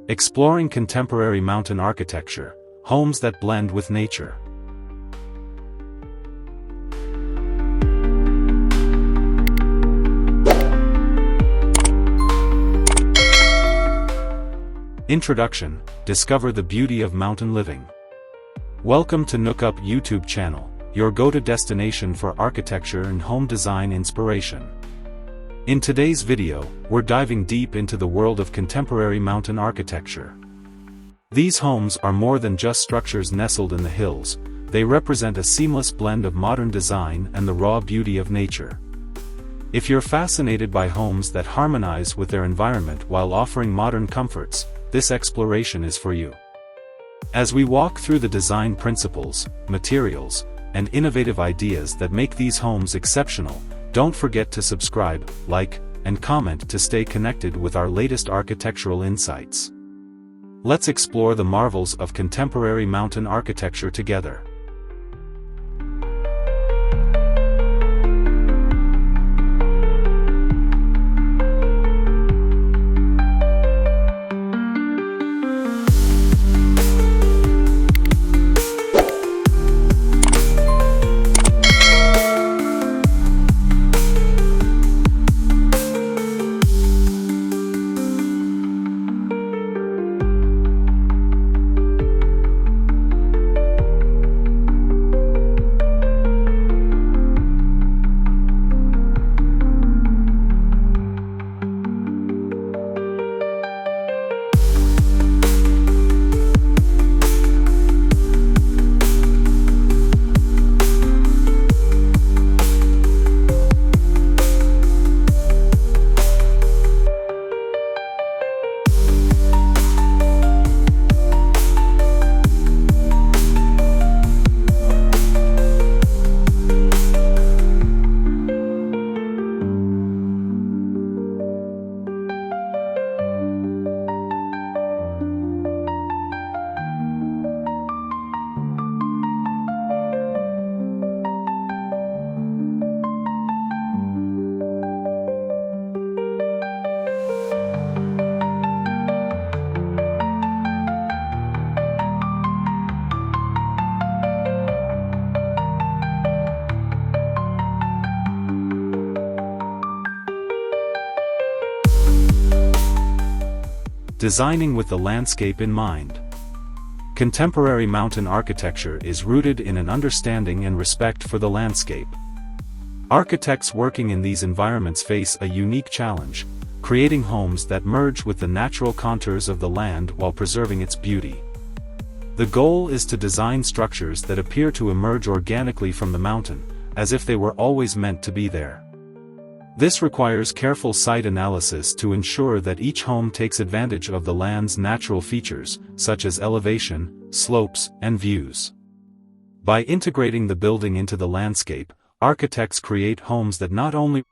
Exploring contemporary mountain architecture, homes that blend with nature. Introduction: discover the beauty of mountain living. Welcome to Nookup YouTube channel, your go-to destination for architecture and home design inspiration. In today's video, we're diving deep into the world of contemporary mountain architecture. These homes are more than just structures nestled in the hills, they represent a seamless blend of modern design and the raw beauty of nature. If you're fascinated by homes that harmonize with their environment while offering modern comforts, this exploration is for you. As we walk through the design principles, materials, and innovative ideas that make these homes exceptional, don't forget to subscribe, like, and comment to stay connected with our latest architectural insights. Let's explore the marvels of contemporary mountain architecture together. Designing with the landscape in mind. Contemporary mountain architecture is rooted in an understanding and respect for the landscape. Architects working in these environments face a unique challenge, creating homes that merge with the natural contours of the land while preserving its beauty. The goal is to design structures that appear to emerge organically from the mountain, as if they were always meant to be there. This requires careful site analysis to ensure that each home takes advantage of the land's natural features, such as elevation, slopes, and views. By integrating the building into the landscape, architects create homes that not only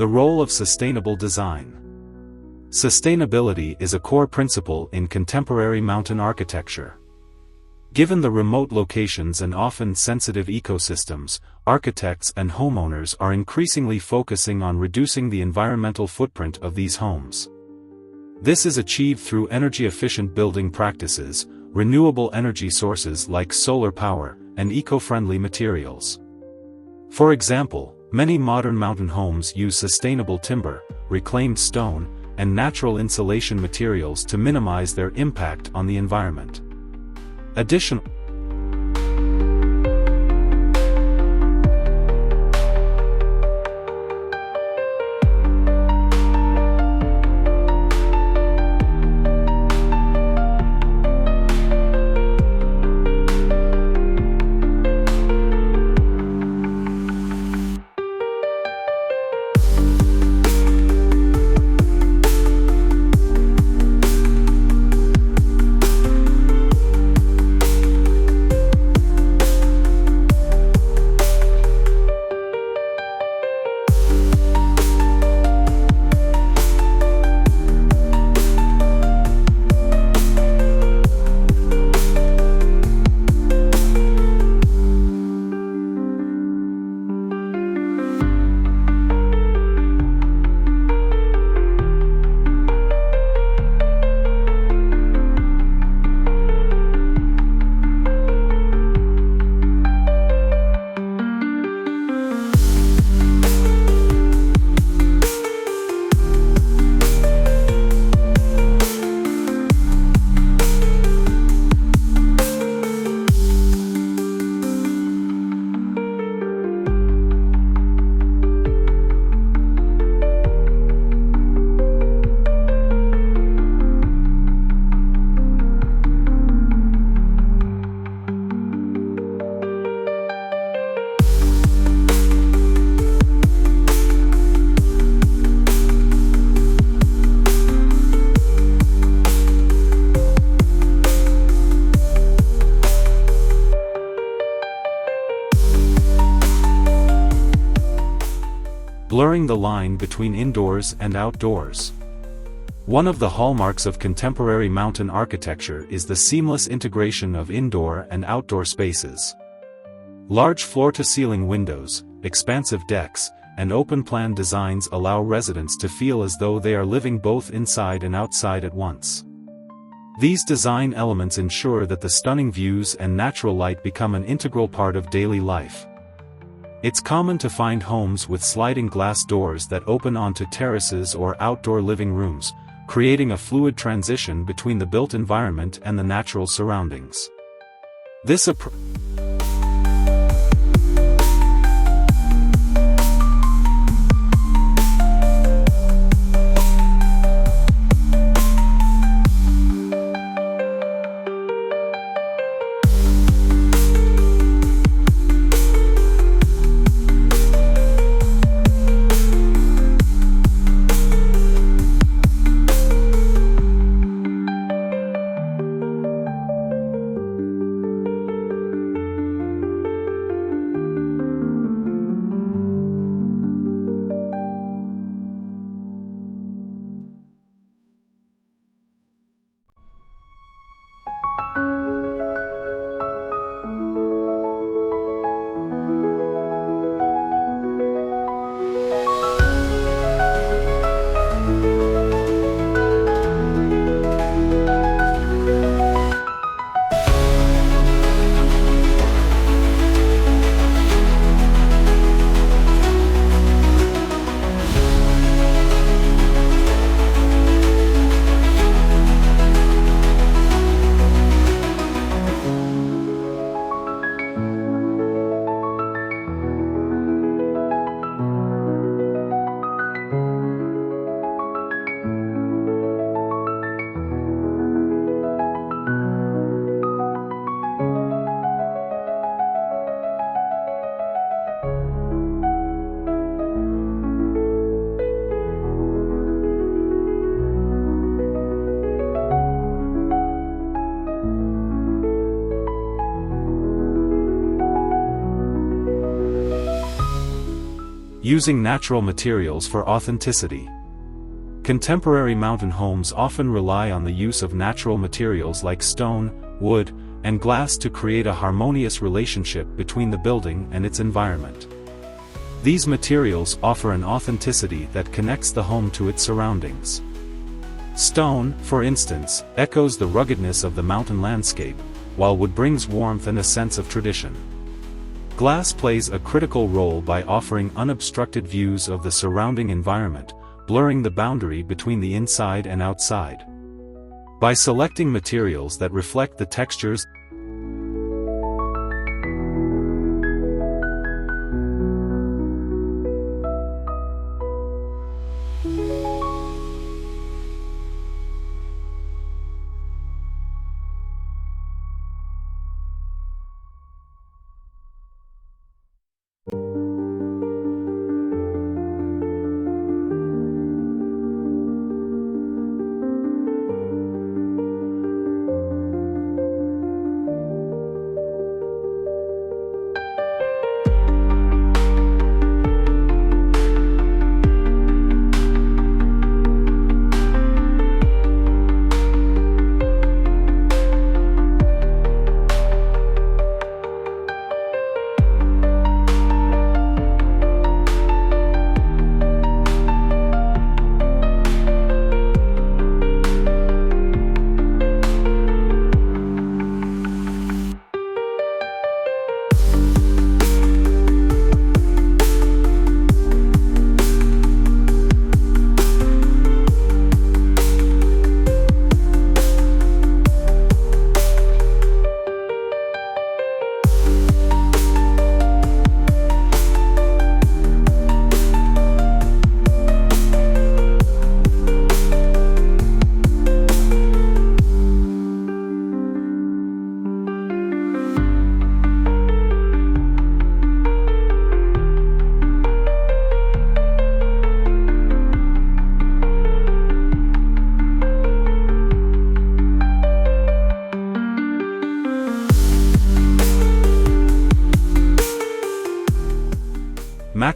The role of sustainable design. Sustainability is a core principle in contemporary mountain architecture. Given the remote locations and often sensitive ecosystems, architects and homeowners are increasingly focusing on reducing the environmental footprint of these homes. This is achieved through energy-efficient building practices, renewable energy sources like solar power, and eco-friendly materials. For example, many modern mountain homes use sustainable timber, reclaimed stone, and natural insulation materials to minimize their impact on the environment. Additionally, blurring the line between indoors and outdoors. One of the hallmarks of contemporary mountain architecture is the seamless integration of indoor and outdoor spaces. Large floor-to-ceiling windows, expansive decks, and open-plan designs allow residents to feel as though they are living both inside and outside at once. These design elements ensure that the stunning views and natural light become an integral part of daily life. It's common to find homes with sliding glass doors that open onto terraces or outdoor living rooms, creating a fluid transition between the built environment and the natural surroundings. This approach using natural materials for authenticity. Contemporary mountain homes often rely on the use of natural materials like stone, wood, and glass to create a harmonious relationship between the building and its environment. These materials offer an authenticity that connects the home to its surroundings. Stone, for instance, echoes the ruggedness of the mountain landscape, while wood brings warmth and a sense of tradition. Glass plays a critical role by offering unobstructed views of the surrounding environment, blurring the boundary between the inside and outside. By selecting materials that reflect the textures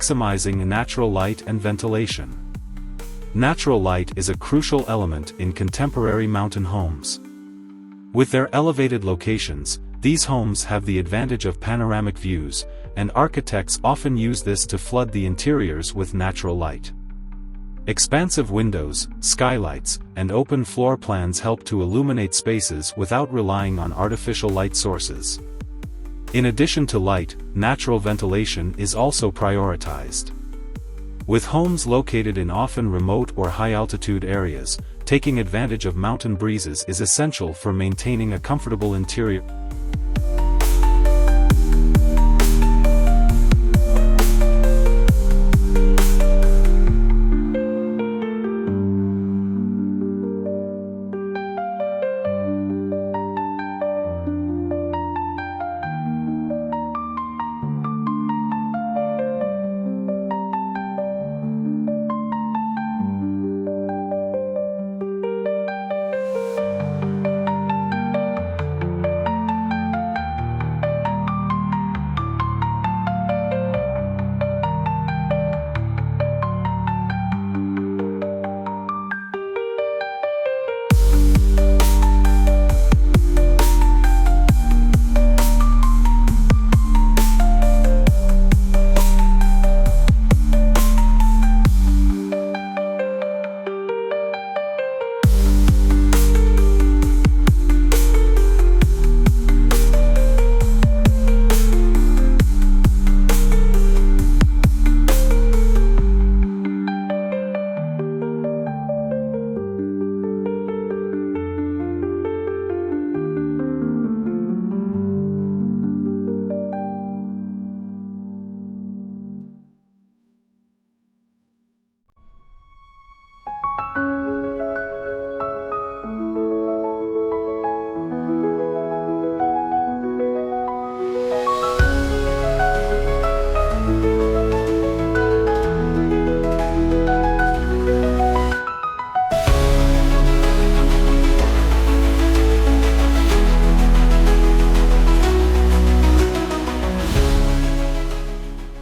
maximizing natural light and ventilation. Natural light is a crucial element in contemporary mountain homes. With their elevated locations, these homes have the advantage of panoramic views, and architects often use this to flood the interiors with natural light. Expansive windows, skylights, and open floor plans help to illuminate spaces without relying on artificial light sources. In addition to light, natural ventilation is also prioritized. With homes located in often remote or high-altitude areas, taking advantage of mountain breezes is essential for maintaining a comfortable interior.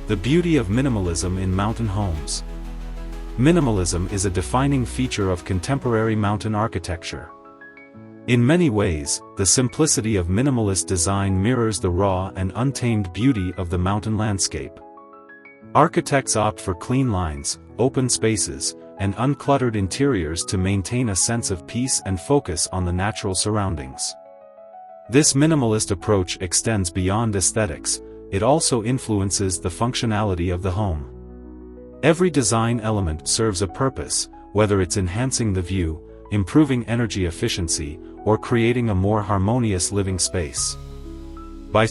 The beauty of minimalism in mountain homes. Minimalism is a defining feature of contemporary mountain architecture. In many ways, the simplicity of minimalist design mirrors the raw and untamed beauty of the mountain landscape. Architects opt for clean lines, open spaces, and uncluttered interiors to maintain a sense of peace and focus on the natural surroundings. This minimalist approach extends beyond aesthetics. It also influences the functionality of the home. Every design element serves a purpose, whether it's enhancing the view, improving energy efficiency, or creating a more harmonious living space. By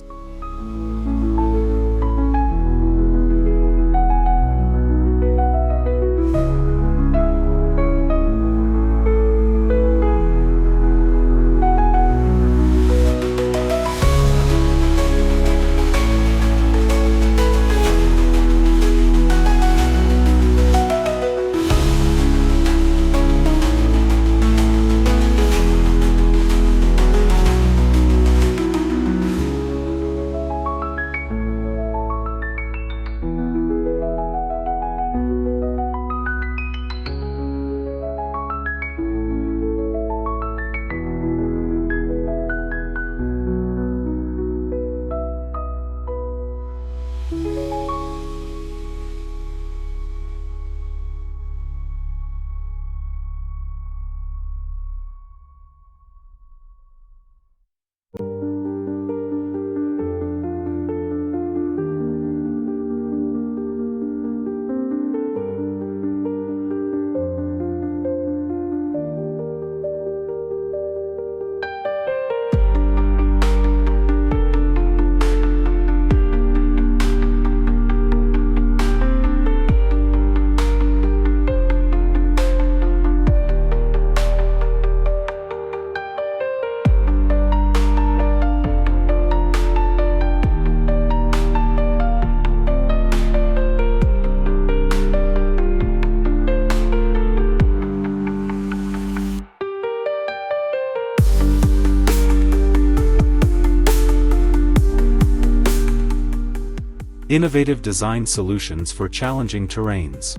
innovative design solutions for challenging terrains.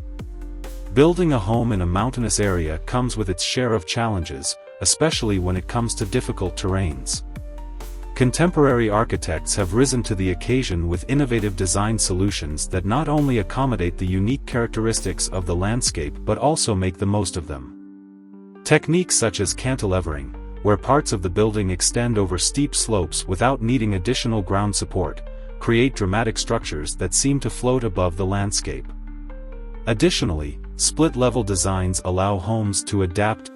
Building a home in a mountainous area comes with its share of challenges, especially when it comes to difficult terrains. Contemporary architects have risen to the occasion with innovative design solutions that not only accommodate the unique characteristics of the landscape but also make the most of them. Techniques such as cantilevering, where parts of the building extend over steep slopes without needing additional ground support, create dramatic structures that seem to float above the landscape. Additionally, split-level designs allow homes to adapt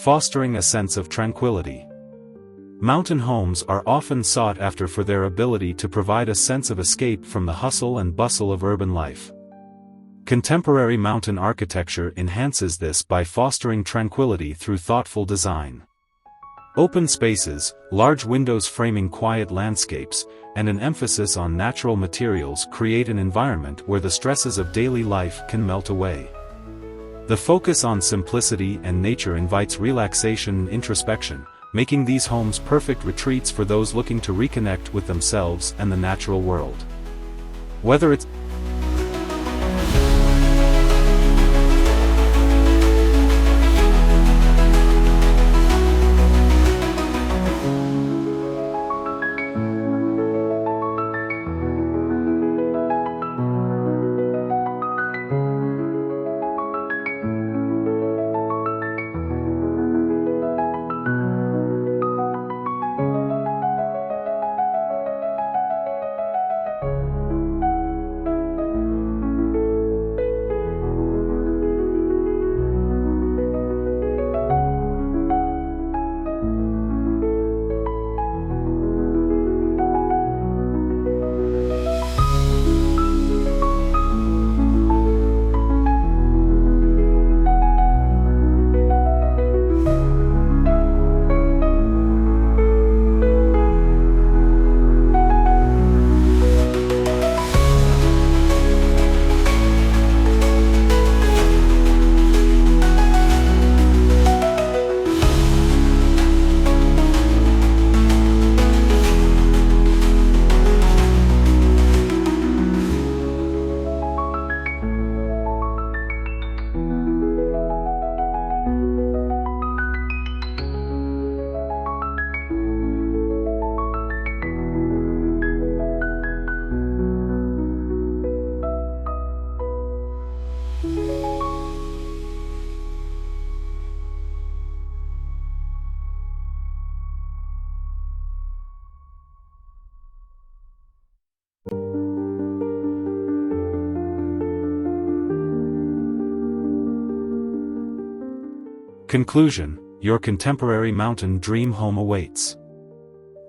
fostering a sense of tranquility. Mountain homes are often sought after for their ability to provide a sense of escape from the hustle and bustle of urban life. Contemporary mountain architecture enhances this by fostering tranquility through thoughtful design. Open spaces, large windows framing quiet landscapes, and an emphasis on natural materials create an environment where the stresses of daily life can melt away. The focus on simplicity and nature invites relaxation and introspection, making these homes perfect retreats for those looking to reconnect with themselves and the natural world. Whether it's Conclusion, your contemporary mountain dream home awaits.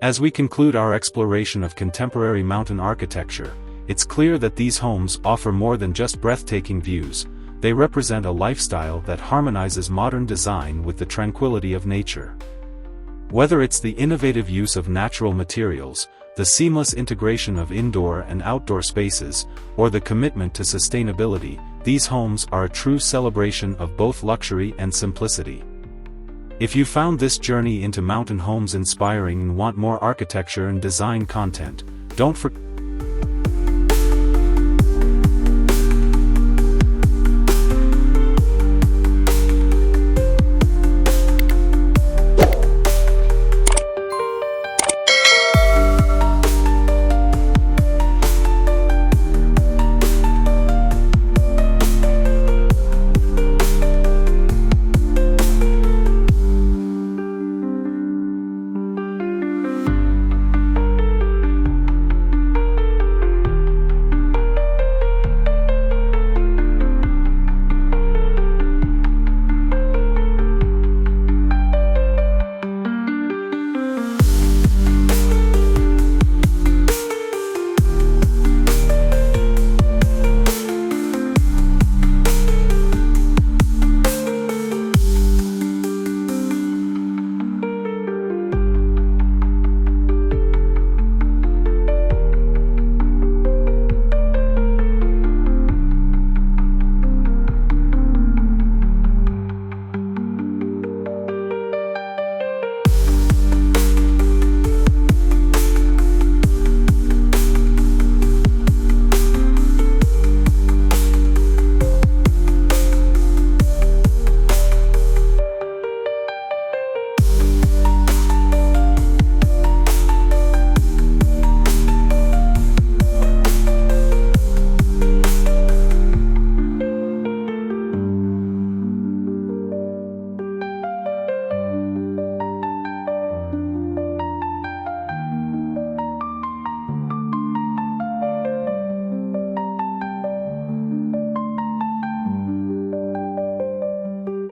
As we conclude our exploration of contemporary mountain architecture, it's clear that these homes offer more than just breathtaking views. They represent a lifestyle that harmonizes modern design with the tranquility of nature. Whether it's the innovative use of natural materials, the seamless integration of indoor and outdoor spaces, or the commitment to sustainability, these homes are a true celebration of both luxury and simplicity. If you found this journey into mountain homes inspiring and want more architecture and design content, don't forget